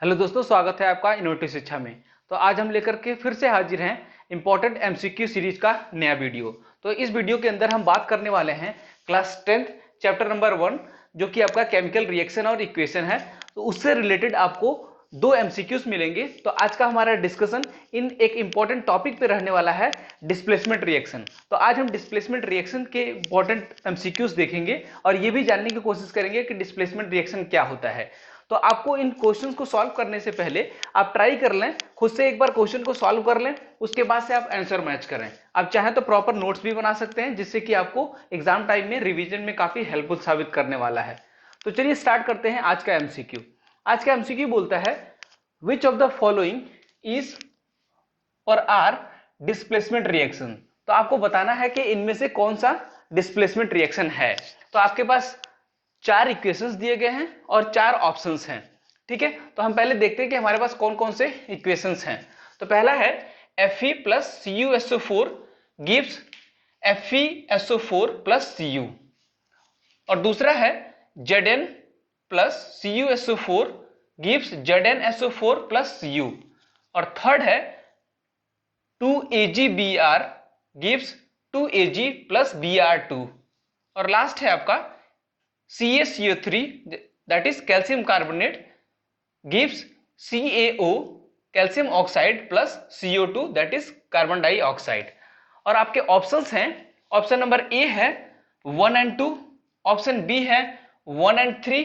Hello दोस्तों, स्वागत है आपका इनोवेटिव शिक्षा में। तो आज हम लेकर के फिर से हाजिर हैं इंपॉर्टेंट एमसीक्यू सीरीज का नया वीडियो। तो इस वीडियो के अंदर हम बात करने वाले हैं क्लास 10 चैप्टर नंबर 1 जो कि आपका केमिकल रिएक्शन और इक्वेशन है। तो उससे रिलेटेड आपको दो एमसीक्यूज मिलेंगे। तो आज का हमारा डिस्कशन इन एक इंपॉर्टेंट टॉपिक पे रहने वाला है, डिस्प्लेसमेंट रिएक्शन। तो आज हम डिस्प्लेसमेंट रिएक्शन के इंपॉर्टेंट एमसीक्यूज देखेंगे और ये भी जानने की कोशिश करेंगे कि डिस्प्लेसमेंट रिएक्शन क्या होता है। तो आपको इन क्वेश्चंस को सॉल्व करने से पहले आप ट्राई कर लें, खुद से एक बार क्वेश्चन को सॉल्व कर लें, उसके बाद से आप आंसर मैच करें। आप चाहें तो प्रॉपर नोट्स भी बना सकते हैं, जिससे कि आपको एग्जाम टाइम में रिवीजन में काफी हेल्पफुल साबित करने वाला है। तो चलिए स्टार्ट करते हैं आज का एमसीक्यू। आज का एमसीक्यू बोलता है, which of the following is और आर डिस्प्लेसमेंट रिएक्शन। तो आपको बताना है कि इनमें से कौन सा डिस्प्लेसमेंट रिएक्शन है। तो आपके पास चार इक्वेशंस दिए गए हैं और चार ऑप्शंस हैं। ठीक है, तो हम पहले देखते हैं कि हमारे पास कौन कौन से इक्वेशंस हैं। तो पहला है Fe plus CuSO4 gives FeSO4 plus Cu, और दूसरा है Zn plus CuSO4 gives ZnSO4 plus Cu, और थर्ड है 2AgBr gives 2Ag plus Br2, और लास्ट है आपका CaCO3 that is calcium carbonate gives CaO calcium oxide plus CO2 that is carbon dioxide। और आपके ऑप्शंस हैं, ऑप्शन नंबर ए है 1 and 2, option B है 1 and 3,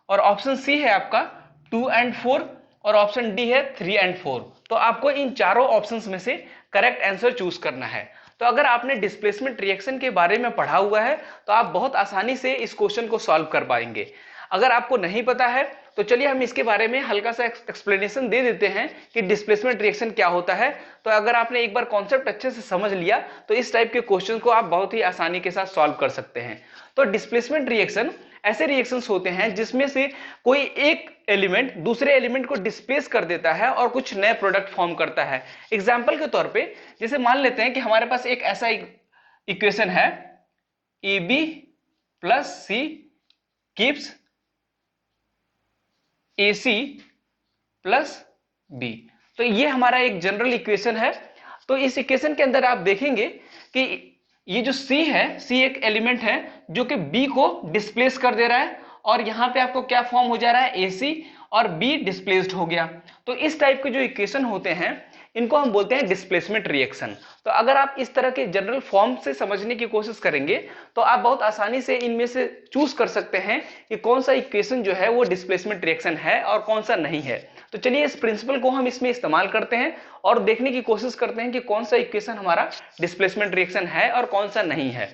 और ऑप्शन सी है आपका 2 and 4, और ऑप्शन डी है 3 and 4। तो आपको इन चारों ऑप्शंस में से करेक्ट आंसर चूज करना है। तो अगर आपने डिस्प्लेसमेंट रिएक्शन के बारे में पढ़ा हुआ है तो आप बहुत आसानी से इस क्वेश्चन को सॉल्व कर पाएंगे। अगर आपको नहीं पता है तो चलिए हम इसके बारे में हल्का सा एक्सप्लेनेशन दे देते हैं कि डिस्प्लेसमेंट रिएक्शन क्या होता है। तो अगर आपने एक बार कॉन्सेप्ट अच्छे से समझ लिया तो इस टाइप के क्वेश्चन को आप बहुत ही आसानी के साथ सॉल्व कर सकते हैं। तो डिस्प्लेसमेंट रिएक्शन ऐसे रिएक्शंस होते हैं जिसमें से कोई एक एलिमेंट दूसरे एलिमेंट को डिस्प्लेस कर देता है और कुछ नए प्रोडक्ट फॉर्म करता है। एग्जाम्पल के तौर पे जैसे मान लेते हैं कि हमारे पास एक ऐसा इक्वेशन है, AB प्लस सी गिव्स AC प्लस B। तो ये हमारा एक जनरल इक्वेशन है। तो इस इक्वेशन के अंदर आप देखेंगे कि ये जो C है, C एक एलिमेंट है जो कि B को डिस्प्लेस कर दे रहा है, और यहां पे आपको क्या फॉर्म हो जा रहा है, AC, और B डिस्प्लेस्ड हो गया। तो इस टाइप के जो इक्वेशन होते हैं इनको हम बोलते हैं डिस्प्लेसमेंट रिएक्शन। तो अगर आप इस तरह के जनरल फॉर्म से समझने की कोशिश करेंगे तो आप बहुत आसानी से इनमें से चूज कर सकते हैं कि कौन सा इक्वेशन जो है वो डिस्प्लेसमेंट रिएक्शन है और कौन सा नहीं है। तो चलिए इस प्रिंसिपल को हम इसमें इस्तेमाल करते हैं और देखने की कोशिश करते हैं कि कौन सा इक्वेशन हमारा डिस्प्लेसमेंट रिएक्शन है और कौन सा नहीं है।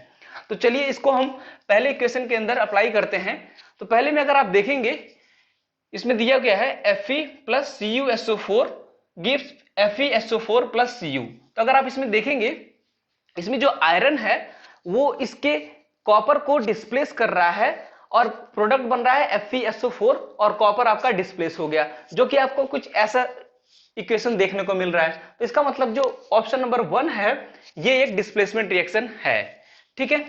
तो चलिए इसको हम पहले इक्वेशन के अंदर अप्लाई करते हैं। तो पहले में अगर आप देखेंगे इसमें दिया गया है Fe plus CuSO4 gives FeSO4 plus Cu। तो अगर आप इसमें देखेंगे, इसमें जो आयरन है वो इसके कॉपर को डिस्प्लेस कर रहा है और प्रोडक्ट बन रहा है FeSO4, और कॉपर आपका डिस्प्लेस हो गया, जो कि आपको कुछ ऐसा इक्वेशन देखने को मिल रहा है। तो इसका मतलब जो ऑप्शन नंबर 1 है ये एक डिस्प्लेसमेंट रिएक्शन है। ठीक है,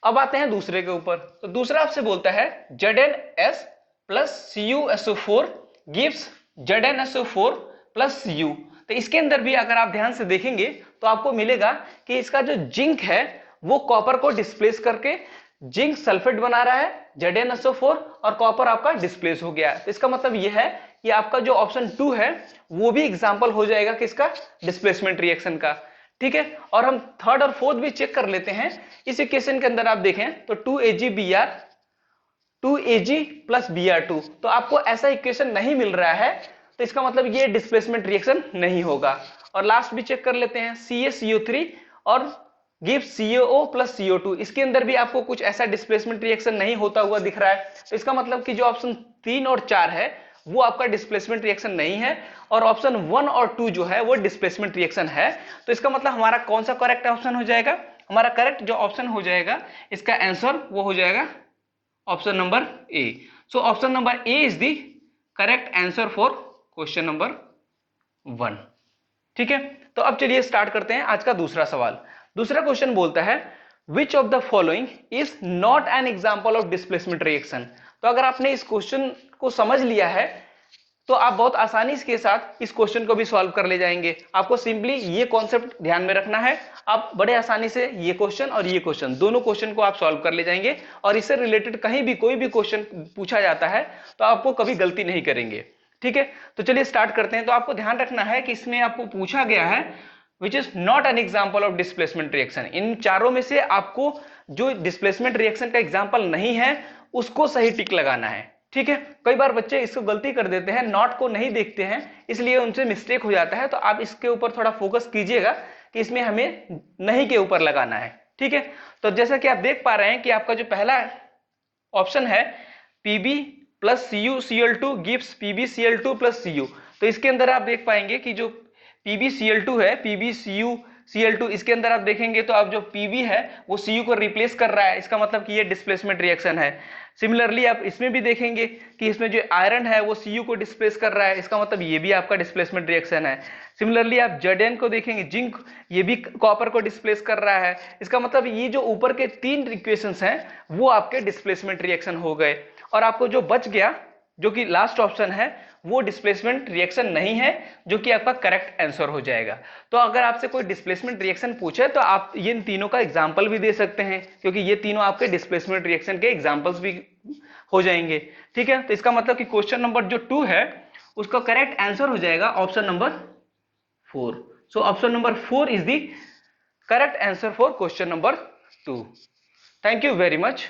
अब आते हैं दूसरे के ऊपर। तो दूसरा आपसे बोलता है ZnS plus CuSO4 gives ZnSO4 plus Cu। तो इसके अंदर भी अगर आप ध्यान से देखेंगे तो आपको मिलेगा कि इसका जो जिंक है वो कॉपर को डिस्प्लेस करके जिंक सल्फेट बना रहा है ZnSO4, और कॉपर आपका डिस्प्लेस हो गया। तो इसका मतलब यह है कि आपका जो ऑप्शन 2 है वो भी एग्जांपल हो जाएगा किसका, डिस्प्लेसमेंट रिएक्शन का। ठीक है, और हम थर्ड और फोर्थ भी चेक कर लेते हैं। इस इक्वेशन के अंदर आप देखें तो 2AgBr 2Ag प्लस Br2, तो आपको ऐसा इक्वेशन नहीं मिल रहा है, तो इसका मतलब ये डिस्प्लेसमेंट रिएक्शन नहीं होगा। और लास्ट भी चेक कर लेते हैं, CaCO3 और गिव्स CaO प्लस CO2, इसके अंदर भी आपको कुछ ऐसा डिस्प्लेसमेंट रिएक्शन नहीं होता हुआ दिख रहा है। तो इसका मतलब कि जो ऑप्शन 3 और 4 है वो आपका डिस्प्लेसमेंट रिएक्शन नहीं है, और ऑप्शन 1 और 2 जो है वो डिस्प्लेसमेंट रिएक्शन है। तो इसका मतलब हमारा कौन सा करेक्ट ऑप्शन हो जाएगा, हमारा करेक्ट जो ऑप्शन हो जाएगा इसका आंसर वो हो जाएगा option number A. So option number A is the correct answer for question number 1। ठीक है, तो अब चलिए स्टार्ट करते हैं आज का दूसरा सवाल। दूसरा क्वेश्चन बोलता है which of the following is not an example of displacement reaction. तो अगर आपने इस क्वेश्चन को समझ लिया है तो आप बहुत आसानी के साथ इस क्वेश्चन को भी सॉल्व कर ले जाएंगे। आपको सिंपली ये कॉन्सेप्ट ध्यान में रखना है, आप बड़े आसानी से ये क्वेश्चन और ये क्वेश्चन दोनों क्वेश्चन को आप सॉल्व कर ले जाएंगे, और इससे रिलेटेड कहीं भी कोई भी क्वेश्चन पूछा जाता है तो आपको कभी गलती नहीं करेंगे। ठीक है, तो चलिए स्टार्ट करते हैं। तो आपको ध्यान रखना है कि इसमें आपको पूछा गया है which is not an example of displacement reaction. इन चारों में से आपको जो डिस्प्लेसमेंट रिएक्शन का एग्जाम्पल नहीं है उसको सही टिक लगाना है। ठीक है, कई बार बच्चे इसको गलती कर देते हैं, नॉट को नहीं देखते हैं, इसलिए उनसे मिस्टेक हो जाता है। तो आप इसके ऊपर थोड़ा फोकस कीजिएगा कि इसमें हमें नहीं के ऊपर लगाना है। ठीक है, तो जैसा कि आप देख पा रहे हैं कि आपका जो पहला ऑप्शन है Pb plus CuCl2 gives PbCl2 plus Cu, तो इसके अंदर आप देख पाएंगे कि जो PbCl2 है, PbCuCl2, इसके अंदर आप देखेंगे तो आप जो Pb है वो Cu को रिप्लेस कर रहा है, इसका मतलब कि ये डिस्प्लेसमेंट रिएक्शन है। सिमिलरली आप इसमें भी देखेंगे कि इसमें जो आयरन है वो Cu को डिस्प्लेस कर रहा है, इसका मतलब ये भी आपका डिस्प्लेसमेंट रिएक्शन है। सिमिलरली आप Zn को देखेंगे, जिंक ये भी कॉपर को डिस्प्लेस कर रहा है, इसका मतलब ये जो ऊपर के तीन इक्वेशंस हैं वो आपके डिस्प्लेसमेंट रिएक्शन हो गए। और आपको जो बच गया जो कि लास्ट ऑप्शन है वो डिस्प्लेसमेंट रिएक्शन नहीं है, जो कि आपका करेक्ट आंसर हो जाएगा। तो अगर आपसे कोई डिस्प्लेसमेंट रिएक्शन पूछे तो आप ये इन तीनों का एग्जांपल भी दे सकते हैं, क्योंकि ये तीनों आपके डिस्प्लेसमेंट रिएक्शन के एग्जांपल्स भी हो जाएंगे। ठीक है, तो इसका मतलब कि क्वेश्चन नंबर जो 2 है उसका करेक्ट आंसर हो जाएगा option number 4। So option number 4 is the correct answer for question number 2। Thank you very much.